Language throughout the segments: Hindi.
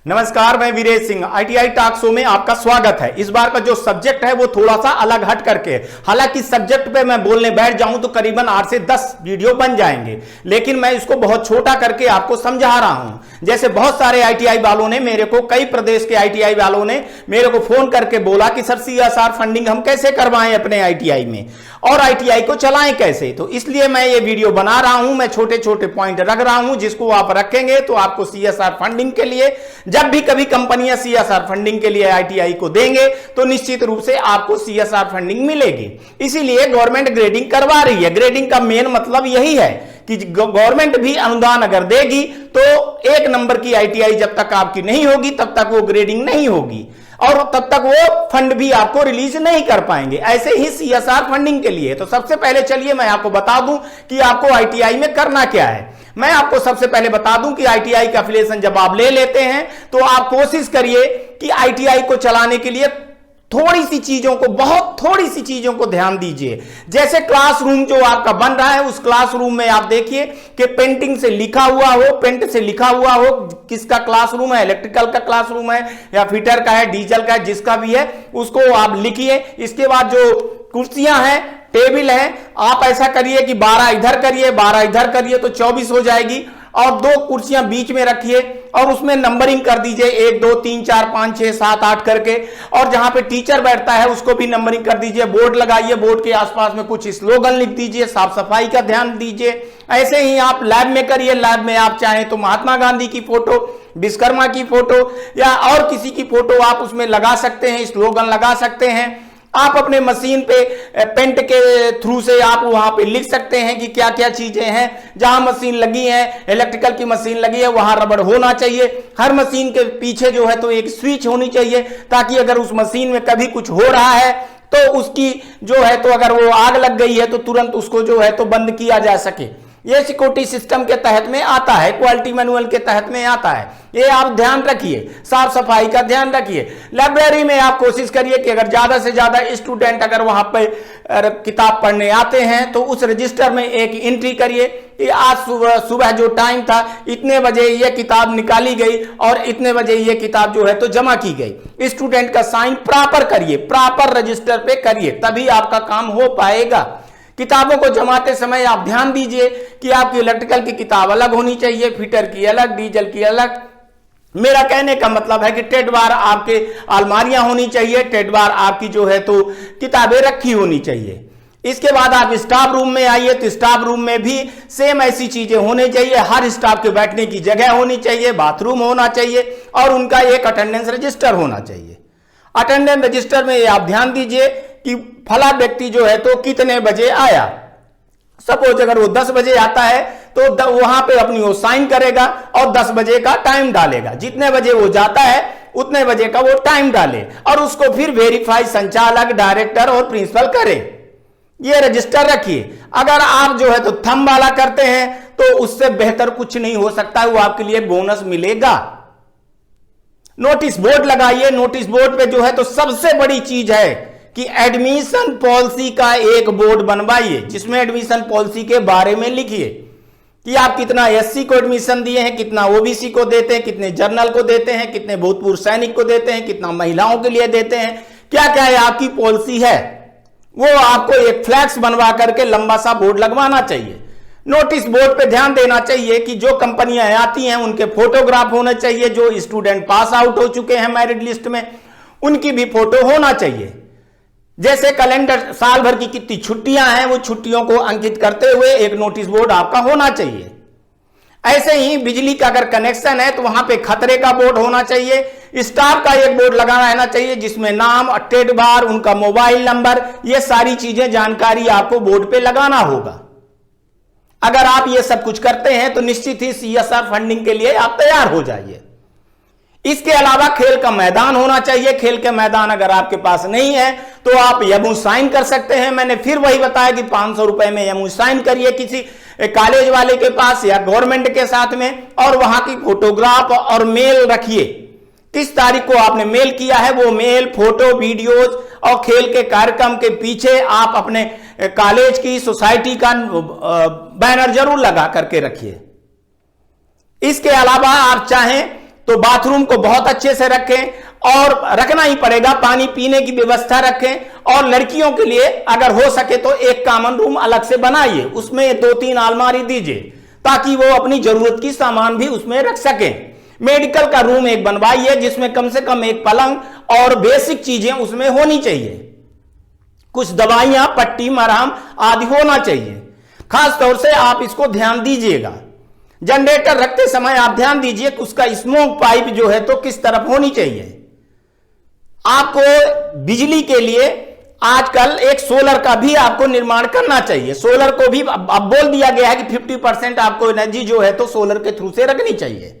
नमस्कार, मैं Viresh Singh. ITI talk show में आपका स्वागत है। इस बार का जो सब्जेक्ट है वो थोड़ा सा अलग हट करके, हालांकि सब्जेक्ट पे मैं बोलने बैठ जाऊं तो करीबन 8 से 10 वीडियो बन जाएंगे, लेकिन मैं इसको बहुत छोटा करके आपको समझा रहा हूं। जैसे बहुत सारे आईटीआई वालों ने मेरे को, कई प्रदेश के आईटीआई वालों ने मेरे को फोन करके बोला कि सर सीएसआर फंडिंग हम कैसे करवाएं अपने आईटीआई में और आईटीआई को चलाएं कैसे। तो इसलिए मैं ये वीडियो बना रहा हूं। मैं छोटे छोटे पॉइंट रख रहा हूं जिसको आप रखेंगे तो आपको सीएसआर फंडिंग के लिए, जब भी कभी कंपनियां सीएसआर फंडिंग के लिए आईटीआई को देंगे तो निश्चित रूप से आपको सीएसआर फंडिंग मिलेगी। इसीलिए गवर्नमेंट ग्रेडिंग करवा रही है। ग्रेडिंग का मेन मतलब यही है कि गवर्नमेंट भी अनुदान अगर देगी तो 1 नंबर की आईटीआई जब तक आपकी नहीं होगी तब तक वो ग्रेडिंग नहीं होगी और तब तक वो फंड भी आपको रिलीज नहीं कर पाएंगे। ऐसे ही सीएसआर फंडिंग के लिए तो सबसे पहले चलिए मैं आपको बता दूं कि आपको आईटीआई में करना क्या है। मैं आपको सबसे पहले बता दूं कि आईटीआई का एफिलिएशन जब आप ले लेते हैं तो आप कोशिश करिए कि आईटीआई को चलाने के लिए थोड़ी सी चीजों को, बहुत थोड़ी सी चीजों को ध्यान दीजिए। जैसे क्लासरूम जो आपका बन रहा है उस क्लासरूम में आप देखिए कि पेंटिंग से लिखा हुआ हो, पेंट से लिखा हुआ हो किसका क्लासरूम है, इलेक्ट्रिकल का क्लासरूम है या फिटर का है, डीजल का है, जिसका भी है उसको आप लिखिए। इसके बाद जो कुर्सियां हैं, टेबल है, आप ऐसा करिए कि 12 इधर करिए, 12 इधर करिए तो 24 हो जाएगी और 2 कुर्सियां बीच में रखिए और उसमें नंबरिंग कर दीजिए 1 2 3 4 5 6 7 8 करके। और जहां पे टीचर बैठता है उसको भी नंबरिंग कर दीजिए। बोर्ड लगाइए, बोर्ड के आसपास में कुछ स्लोगन लिख दीजिए, साफ सफाई का ध्यान दीजिए। ऐसे ही आप लैब में करिए। लैब में आप चाहें तो महात्मा गांधी की फोटो, विश्वकर्मा की फोटो या और किसी की फोटो आप उसमें लगा सकते हैं, स्लोगन लगा सकते हैं। आप अपने मशीन पे पेंट के थ्रू से आप वहां पे लिख सकते हैं कि क्या क्या चीजें हैं। जहां मशीन लगी है, इलेक्ट्रिकल की मशीन लगी है, वहां रबड़ होना चाहिए। हर मशीन के पीछे जो है तो एक स्विच होनी चाहिए ताकि अगर उस मशीन में कभी कुछ हो रहा है तो उसकी जो है तो अगर वो आग लग गई है तो तुरंत उसको जो है तो बंद किया जा सके। ये सिक्योरिटी सिस्टम के तहत में आता है, क्वालिटी मैनुअल के तहत में आता है। ये आप ध्यान रखिए, साफ सफाई का ध्यान रखिए। लाइब्रेरी में आप कोशिश करिए कि अगर ज्यादा से ज्यादा स्टूडेंट अगर वहां पे किताब पढ़ने आते हैं तो उस रजिस्टर में एक एंट्री करिए कि आज सुबह जो टाइम था इतने बजे ये किताब निकाली गई और इतने बजे ये किताब जो है तो जमा की गई। स्टूडेंट का साइन प्रॉपर करिए, प्रॉपर रजिस्टर पे करिए, तभी आपका काम हो पाएगा। किताबों को जमाते समय आप ध्यान दीजिए कि आपकी इलेक्ट्रिकल की किताब अलग होनी चाहिए, फिटर की अलग, डीजल की अलग। मेरा कहने का मतलब है कि टेड बार आपके अलमारियां होनी चाहिए, टेड बार आपकी जो है तो किताबें रखी होनी चाहिए। इसके बाद आप स्टाफ रूम में आइए तो स्टाफ रूम में भी सेम ऐसी चीजें होनी चाहिए। हर स्टाफ के बैठने की जगह होनी चाहिए, बाथरूम होना चाहिए और उनका एक अटेंडेंस रजिस्टर होना चाहिए। अटेंडेंस रजिस्टर में आप ध्यान दीजिए कि फला व्यक्ति जो है तो कितने बजे आया। सपोज अगर वो 10 बजे आता है तो वहां पे अपनी वो साइन करेगा और 10 बजे का टाइम डालेगा। जितने बजे वो जाता है उतने बजे का वो टाइम डाले और उसको फिर वेरीफाई संचालक, डायरेक्टर और प्रिंसिपल करे। ये रजिस्टर रखिए। अगर आप जो है तो थंब वाला करते हैं तो उससे बेहतर कुछ नहीं हो सकता है, वो आपके लिए बोनस मिलेगा। नोटिस बोर्ड लगाइए। नोटिस बोर्ड पे जो है तो सबसे बड़ी चीज है कि एडमिशन पॉलिसी का एक बोर्ड बनवाइए जिसमें एडमिशन पॉलिसी के बारे में लिखिए कि आप कितना एससी को एडमिशन दिए हैं, कितना ओबीसी को देते हैं, कितने जर्नल को देते हैं, कितने भूतपूर्व सैनिक को देते हैं, कितना महिलाओं के लिए देते हैं, क्या क्या है आपकी पॉलिसी है। वो आपको एक फ्लैक्स बनवा करके लंबा सा बोर्ड लगवाना चाहिए। नोटिस बोर्ड पे ध्यान देना चाहिए कि जो कंपनियां आती हैं उनके फोटोग्राफ होने चाहिए। जो स्टूडेंट पास आउट हो चुके हैं मेरिट लिस्ट में उनकी भी फोटो होना चाहिए। जैसे कैलेंडर, साल भर की कितनी छुट्टियां हैं वो छुट्टियों को अंकित करते हुए एक नोटिस बोर्ड आपका होना चाहिए। ऐसे ही बिजली का अगर कनेक्शन है तो वहां पे खतरे का बोर्ड होना चाहिए। स्टाफ का एक बोर्ड लगा रहना चाहिए जिसमें नाम, टेड बार, उनका मोबाइल नंबर, ये सारी चीजें, जानकारी आपको बोर्ड पे लगाना होगा। अगर आप ये सब कुछ करते हैं तो निश्चित ही सीएसआर फंडिंग के लिए आप तैयार हो जाइए। इसके अलावा खेल का मैदान होना चाहिए। खेल के मैदान अगर आपके पास नहीं है तो आप एमओयू साइन कर सकते हैं। मैंने फिर वही बताया कि 500 रुपए में एमओयू साइन करिए किसी कॉलेज वाले के पास या गवर्नमेंट के साथ में और वहां की फोटोग्राफ और मेल रखिए। किस तारीख को आपने मेल किया है वो मेल, फोटो, वीडियोज और खेल के कार्यक्रम के पीछे आप अपने कॉलेज की, सोसाइटी का बैनर जरूर लगा करके रखिए। इसके अलावा आप चाहें तो बाथरूम को बहुत अच्छे से रखें, और रखना ही पड़ेगा, पानी पीने की व्यवस्था रखें। और लड़कियों के लिए अगर हो सके तो एक कॉमन रूम अलग से बनाइए, उसमें 2-3 अलमारी दीजिए ताकि वो अपनी जरूरत की सामान भी उसमें रख सकें। मेडिकल का रूम एक बनवाइए जिसमें कम से कम एक पलंग और बेसिक चीजें उसमें होनी चाहिए, कुछ दवाइयां, पट्टी, मरहम आदि होना चाहिए। खास तौर से आप इसको ध्यान दीजिएगा। जनरेटर रखते समय आप ध्यान दीजिए कि उसका स्मोक पाइप जो है तो किस तरफ होनी चाहिए। आपको बिजली के लिए आजकल एक सोलर का भी आपको निर्माण करना चाहिए। सोलर को भी अब बोल दिया गया है कि 50% आपको एनर्जी जो है तो सोलर के थ्रू से रखनी चाहिए।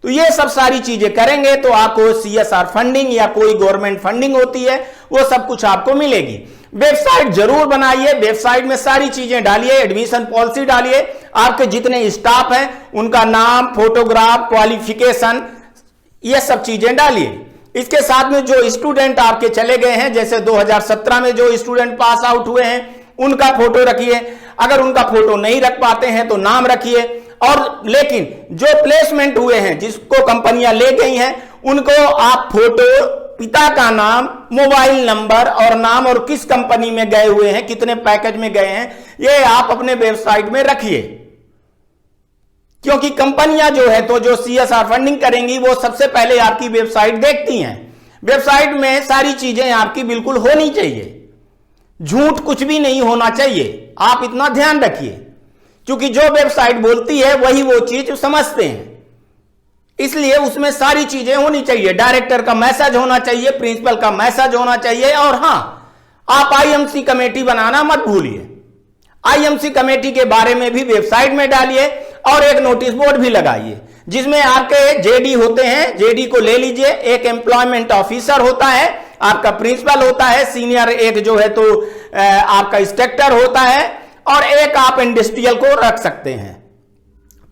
तो ये सब सारी चीजें करेंगे तो आपको CSR फंडिंग या कोई गवर्नमेंट फंडिंग होती है वो सब कुछ आपको मिलेगी। वेबसाइट जरूर बनाइए, वेबसाइट में सारी चीजें डालिए, एडमिशन पॉलिसी डालिए, आपके जितने स्टाफ हैं उनका नाम, फोटोग्राफ, क्वालिफिकेशन, ये सब चीजें डालिए। इसके साथ में जो स्टूडेंट आपके चले गए हैं, जैसे 2017 में जो स्टूडेंट पास आउट हुए हैं उनका फोटो रखिए। अगर उनका फोटो नहीं रख पाते हैं तो नाम रखिए। और लेकिन जो प्लेसमेंट हुए हैं, जिसको कंपनियां ले गई हैं, उनको आप फोटो, पिता का नाम, मोबाइल नंबर और नाम, और किस कंपनी में गए हुए हैं, कितने पैकेज में गए हैं, ये आप अपने वेबसाइट में रखिए। क्योंकि कंपनियां जो है तो जो CSR फंडिंग करेंगी वो सबसे पहले आपकी वेबसाइट देखती हैं। वेबसाइट में सारी चीजें आपकी बिल्कुल होनी चाहिए, झूठ कुछ भी नहीं होना चाहिए, आप इतना ध्यान रखिए। क्योंकि जो वेबसाइट बोलती है वही वो चीज समझते हैं, इसलिए उसमें सारी चीजें होनी चाहिए। डायरेक्टर का मैसेज होना चाहिए, प्रिंसिपल का मैसेज होना चाहिए। और हां, आप IMC कमेटी बनाना मत भूलिए। IMC कमेटी के बारे में भी वेबसाइट में डालिए और एक नोटिस बोर्ड भी लगाइए जिसमें आपके JD होते हैं, JD को ले लीजिए। एक एम्प्लॉयमेंट ऑफिसर होता है, आपका प्रिंसिपल होता है, सीनियर एक जो है तो आपका इंस्ट्रक्टर होता है, और एक आप इंडस्ट्रियल को रख सकते हैं।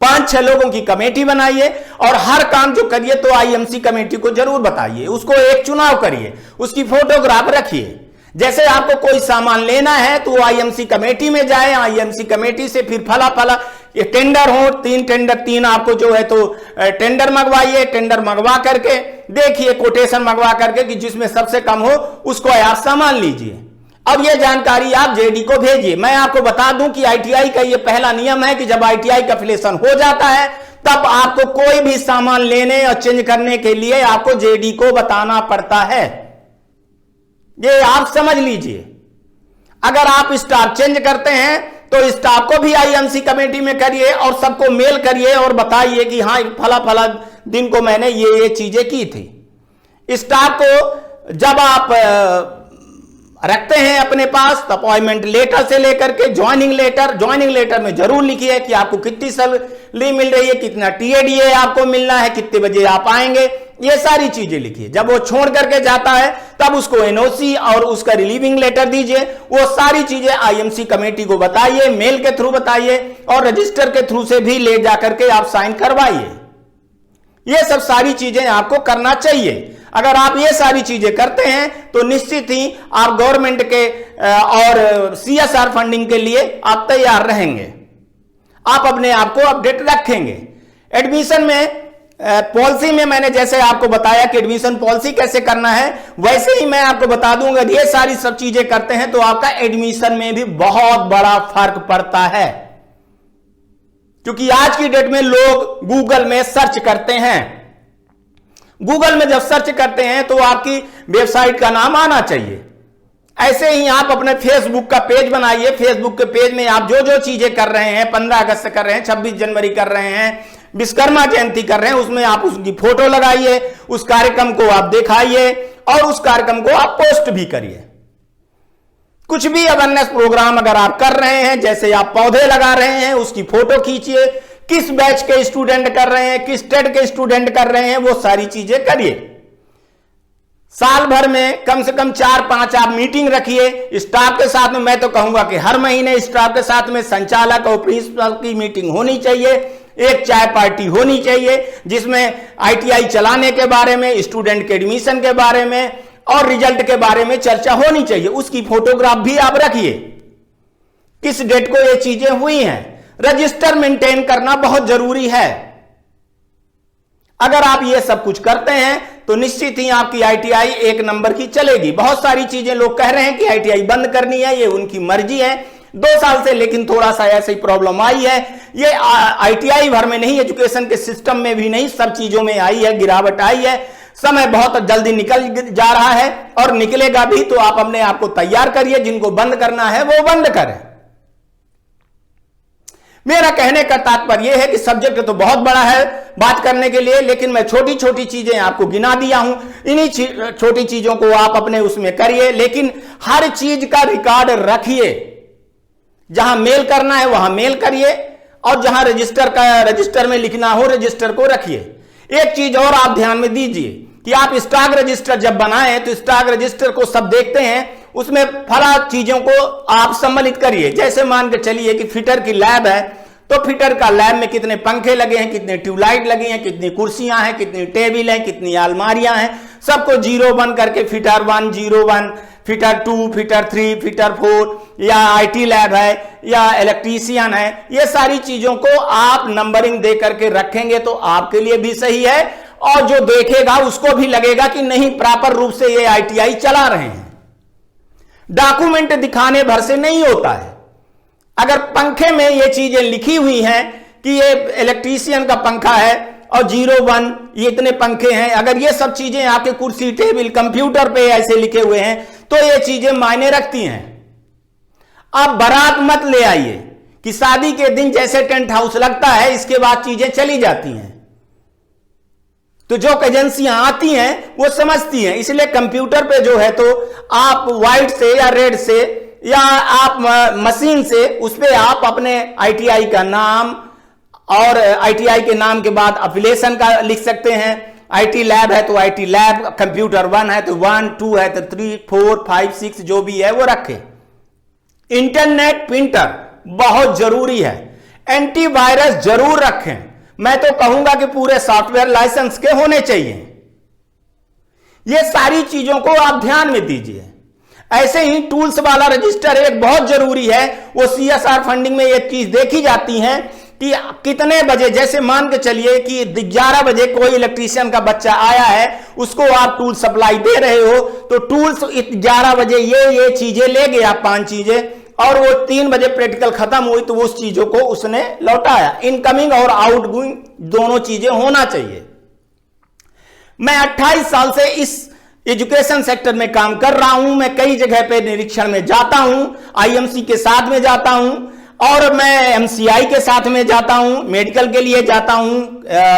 5-6 लोगों की कमेटी बनाइए और हर काम जो करिए तो IMC कमेटी को जरूर बताइए। उसको एक चुनाव करिए, उसकी फोटोग्राफ रखिए। जैसे आपको कोई सामान लेना है तो IMC कमेटी में जाए, IMC कमेटी से फिर फला फला ये टेंडर हो, 3 आपको जो है तो टेंडर मंगवाइए। टेंडर मंगवा करके देखिए, कोटेशन मंगवा करके कि जिसमें सबसे कम हो उसको आप सामान लीजिए। अब ये जानकारी आप JD को भेजिए। मैं आपको बता दूं कि ITI का ये पहला नियम है कि जब ITI का एफिलिएशन हो जाता है तब आपको कोई भी सामान लेने और चेंज करने के लिए आपको JD को बताना पड़ता है। ये आप समझ लीजिए। अगर आप स्टाफ चेंज करते हैं तो स्टाफ को भी IMC कमेटी में करिए और सबको मेल करिए और बताइए कि हाँ फला फला दिन को मैंने ये चीजें की थी। स्टाफ को जब आप रखते हैं अपने पास तो अपॉइंटमेंट लेटर से लेकर के ज्वाइनिंग लेटर में जरूर लिखिए कि आपको कितनी सैलरी मिल रही है, कितना TADA आपको मिलना है, कितने बजे आप आएंगे, ये सारी चीजें लिखिए। जब वो छोड़ करके जाता है तब उसको NOC और उसका रिलीविंग लेटर दीजिए। वो सारी चीजें IMC कमेटी को बताइए, मेल के थ्रू बताइए और रजिस्टर के थ्रू से भी ले जाकर के आप साइन करवाइए। ये सब सारी चीजें आपको करना चाहिए। अगर आप ये सारी चीजें करते हैं तो निश्चित ही आप गवर्नमेंट के और CSR फंडिंग के लिए आप तैयार रहेंगे, आप अपने आप को अपडेट रखेंगे। एडमिशन में पॉलिसी में मैंने जैसे आपको बताया कि एडमिशन पॉलिसी कैसे करना है, वैसे ही मैं आपको बता दूंगा। ये सारी सब चीजें करते हैं तो आपका एडमिशन में भी बहुत बड़ा फर्क पड़ता है। क्योंकि आज की डेट में लोग गूगल में सर्च करते हैं, गूगल में जब सर्च करते हैं तो आपकी वेबसाइट का नाम आना चाहिए। ऐसे ही आप अपने फेसबुक का पेज बनाइए। फेसबुक के पेज में आप जो जो चीजें कर रहे हैं, 15 अगस्त कर रहे हैं, 26 जनवरी कर रहे हैं, विश्वकर्मा जयंती कर रहे हैं, उसमें आप उसकी फोटो लगाइए, उस कार्यक्रम को आप दिखाइए और उस कार्यक्रम को आप पोस्ट भी करिए। कुछ भी अवेयरनेस प्रोग्राम अगर आप कर रहे हैं, जैसे आप पौधे लगा रहे हैं, उसकी फोटो खींचिए, किस बैच के स्टूडेंट कर रहे हैं, किस स्टेट के स्टूडेंट कर रहे हैं, वो सारी चीजें करिए। साल भर में कम से कम 4-5 आप मीटिंग रखिए स्टाफ के साथ में। मैं तो कहूंगा कि हर महीने स्टाफ के साथ में संचालक और प्रिंसिपल की मीटिंग होनी चाहिए, एक चाय पार्टी होनी चाहिए जिसमें ITI चलाने के बारे में, स्टूडेंट के एडमिशन के बारे में और रिजल्ट के बारे में चर्चा होनी चाहिए। उसकी फोटोग्राफ भी आप रखिए, किस डेट को ये चीजें हुई हैं। रजिस्टर मेंटेन करना बहुत जरूरी है। अगर आप ये सब कुछ करते हैं तो निश्चित ही आपकी आईटीआई एक नंबर की चलेगी। बहुत सारी चीजें लोग कह रहे हैं कि आईटीआई बंद करनी है, ये उनकी मर्जी है 2 साल से, लेकिन थोड़ा सा ऐसी प्रॉब्लम आई है। ये आईटीआई भर में नहीं, एजुकेशन के सिस्टम में भी नहीं, सब चीजों में आई है, गिरावट आई है। समय बहुत जल्दी निकल जा रहा है और निकलेगा भी, तो आप अपने आप को तैयार करिए। जिनको बंद करना है वो बंद करें। मेरा कहने का तात्पर्य यह है कि सब्जेक्ट तो बहुत बड़ा है बात करने के लिए, लेकिन मैं छोटी छोटी चीजें आपको गिना दिया हूं। इन्हीं छोटी चीजों को आप अपने उसमें करिए, लेकिन हर चीज का रिकॉर्ड रखिए। जहां मेल करना है वहां मेल करिए, और जहां रजिस्टर में लिखना हो रजिस्टर को रखिए। एक चीज और आप ध्यान में दीजिए कि आप स्टॉक रजिस्टर जब बनाएं तो स्टॉक रजिस्टर को सब देखते हैं, उसमें फला चीजों को आप सम्मिलित करिए। जैसे मान के चलिए कि फिटर की लैब है, तो फिटर का लैब में कितने पंखे लगे हैं, कितने ट्यूबलाइट लगी हैं, कितनी कुर्सियां हैं, कितनी टेबल हैं, कितनी अलमारियां हैं, सबको 0-1 करके फिटर 1 0-1, फिटर 2, फिटर 3, फिटर 4, या आईटी लैब है या इलेक्ट्रीशियन है, ये सारी चीजों को आप नंबरिंग दे करके रखेंगे तो आपके लिए भी सही है, और जो देखेगा उसको भी लगेगा कि नहीं प्रॉपर रूप से ये आईटीआई चला रहे हैं। डॉक्यूमेंट दिखाने भर से नहीं होता है। अगर पंखे में ये चीजें लिखी हुई हैं कि ये इलेक्ट्रीशियन का पंखा है और 0-1 ये इतने पंखे हैं, अगर ये सब चीजें आपके कुर्सी टेबल कंप्यूटर पे ऐसे लिखे हुए हैं तो ये चीजें मायने रखती हैं। आप बारात मत ले आइए कि शादी के दिन जैसे टेंट हाउस लगता है इसके बाद चीजें चली जाती हैं। तो जो एजेंसियां आती हैं वो समझती हैं, इसलिए कंप्यूटर पे जो है तो आप व्हाइट से या रेड से या आप मशीन से उस पे आप अपने आईटीआई का नाम और आईटीआई के नाम के बाद एफिलिएशन का लिख सकते हैं। आईटी लैब है तो आईटी लैब, कंप्यूटर 1 है तो 1, 2 है तो 3, 4, 5, 6 जो भी है वो रखें। इंटरनेट प्रिंटर बहुत जरूरी है। एंटीवायरस जरूर रखें। मैं तो कहूंगा कि पूरे सॉफ्टवेयर लाइसेंस के होने चाहिए। ये सारी चीजों को आप ध्यान में दीजिए। ऐसे ही टूल्स वाला रजिस्टर एक बहुत जरूरी है। वो सीएसआर फंडिंग में ये चीज देखी जाती है कि कितने बजे, जैसे मान के चलिए कि 11 बजे कोई इलेक्ट्रीशियन का बच्चा आया है, उसको आप टूल सप्लाई दे रहे हो, तो टूल्स 11 बजे ये चीजें ले गया 5 चीजें, और वो 3 बजे प्रैक्टिकल खत्म हुई तो उस चीजों को उसने लौटाया। इनकमिंग और आउटगोइंग दोनों चीजें होना चाहिए। मैं 28 साल से इस एजुकेशन सेक्टर में काम कर रहा हूं। मैं कई जगह पे निरीक्षण में जाता हूं, आईएमसी के साथ में जाता हूं और मैं एमसीआई के साथ में जाता हूं, मेडिकल के लिए जाता हूं,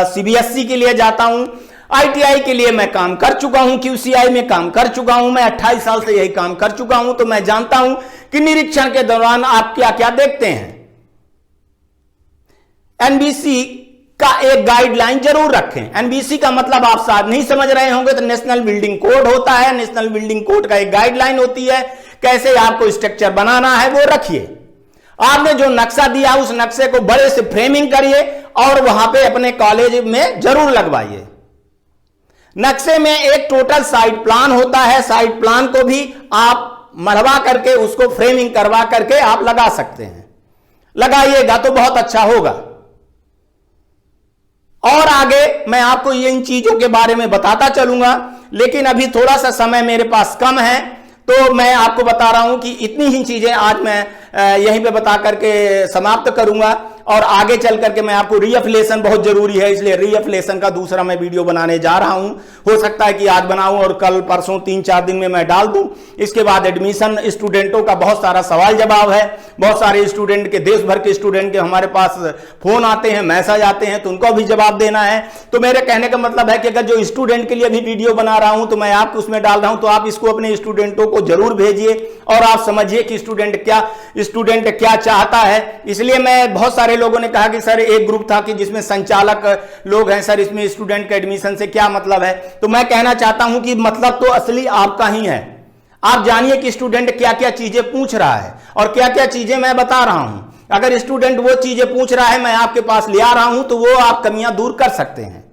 सीबीएसई के लिए जाता हूं, आईटीआई के लिए मैं काम कर चुका हूं, क्यूसीआई में काम कर चुका हूं। मैं 28 साल से यही काम कर चुका हूं, तो मैं जानता हूं कि निरीक्षण के दौरान आप क्या क्या देखते हैं। एनबीसी का एक गाइडलाइन जरूर रखें। एनबीसी का मतलब आप शायद नहीं समझ रहे होंगे, तो नेशनल बिल्डिंग कोड होता है। नेशनल बिल्डिंग कोड का एक गाइडलाइन होती है, कैसे आपको स्ट्रक्चर बनाना है वो रखिए। आपने जो नक्शा दिया उस नक्शे को बड़े से फ्रेमिंग करिए और वहां पे अपने कॉलेज में जरूर लगवाइए। नक्शे में एक टोटल साइट प्लान होता है, साइट प्लान को भी आप मढ़वा करके उसको फ्रेमिंग करवा करके आप लगा सकते हैं। लगाइएगा तो बहुत अच्छा होगा। और आगे मैं आपको इन चीजों के बारे में बताता चलूंगा, लेकिन अभी थोड़ा सा समय मेरे पास कम है, तो मैं आपको बता रहा हूं कि इतनी ही चीजें आज मैं यहीं पे बता करके समाप्त करूंगा। और आगे चल करके मैं आपको रीअफिलिएशन बहुत जरूरी है, इसलिए रीअफिलिएशन का दूसरा मैं वीडियो बनाने जा रहा हूं। हो सकता है कि आज बनाऊं और कल परसों 3-4 दिन में मैं डाल दूं। इसके बाद एडमिशन स्टूडेंटों का बहुत सारा सवाल जवाब है। बहुत सारे स्टूडेंट के, देश भर के स्टूडेंट के हमारे पास फोन आते हैं, मैसेज आते हैं, तो उनको भी जवाब देना है। तो मेरे कहने का मतलब है कि अगर जो स्टूडेंट के लिए भी वीडियो बना रहा हूं तो मैं आपको उसमें डाल रहा हूं, तो आप इसको अपने स्टूडेंटों को जरूर भेजिए और आप समझिए कि स्टूडेंट क्या चाहता है। इसलिए मैं, बहुत सारे लोगों ने कहा कि सर एक ग्रुप था कि जिसमें संचालक लोग हैं, सर इसमें स्टूडेंट के एडमिशन से क्या मतलब है। तो मैं कहना चाहता हूं कि मतलब तो असली आपका ही है। आप जानिए कि स्टूडेंट क्या क्या चीजें पूछ रहा है और क्या क्या चीजें मैं बता रहा हूं। अगर स्टूडेंट वो चीजें पूछ रहा है, मैं आपके पास ले आ रहा हूं, तो वो आप कमियां दूर कर सकते हैं।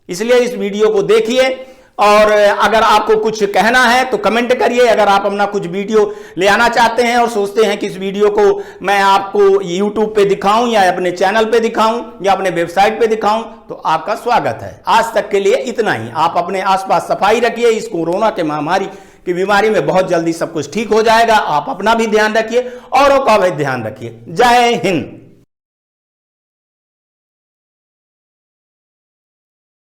इसलिए इस वीडियो को देखिए और अगर आपको कुछ कहना है तो कमेंट करिए। अगर आप अपना कुछ वीडियो ले आना चाहते हैं और सोचते हैं कि इस वीडियो को मैं आपको YouTube पे दिखाऊं या अपने चैनल पे दिखाऊं या अपने वेबसाइट पे दिखाऊं, तो आपका स्वागत है। आज तक के लिए इतना ही। आप अपने आसपास सफाई रखिए। इस कोरोना के महामारी की बीमारी में बहुत जल्दी सब कुछ ठीक हो जाएगा। आप अपना भी ध्यान रखिए, औरों का भी ध्यान रखिए। जय हिंद।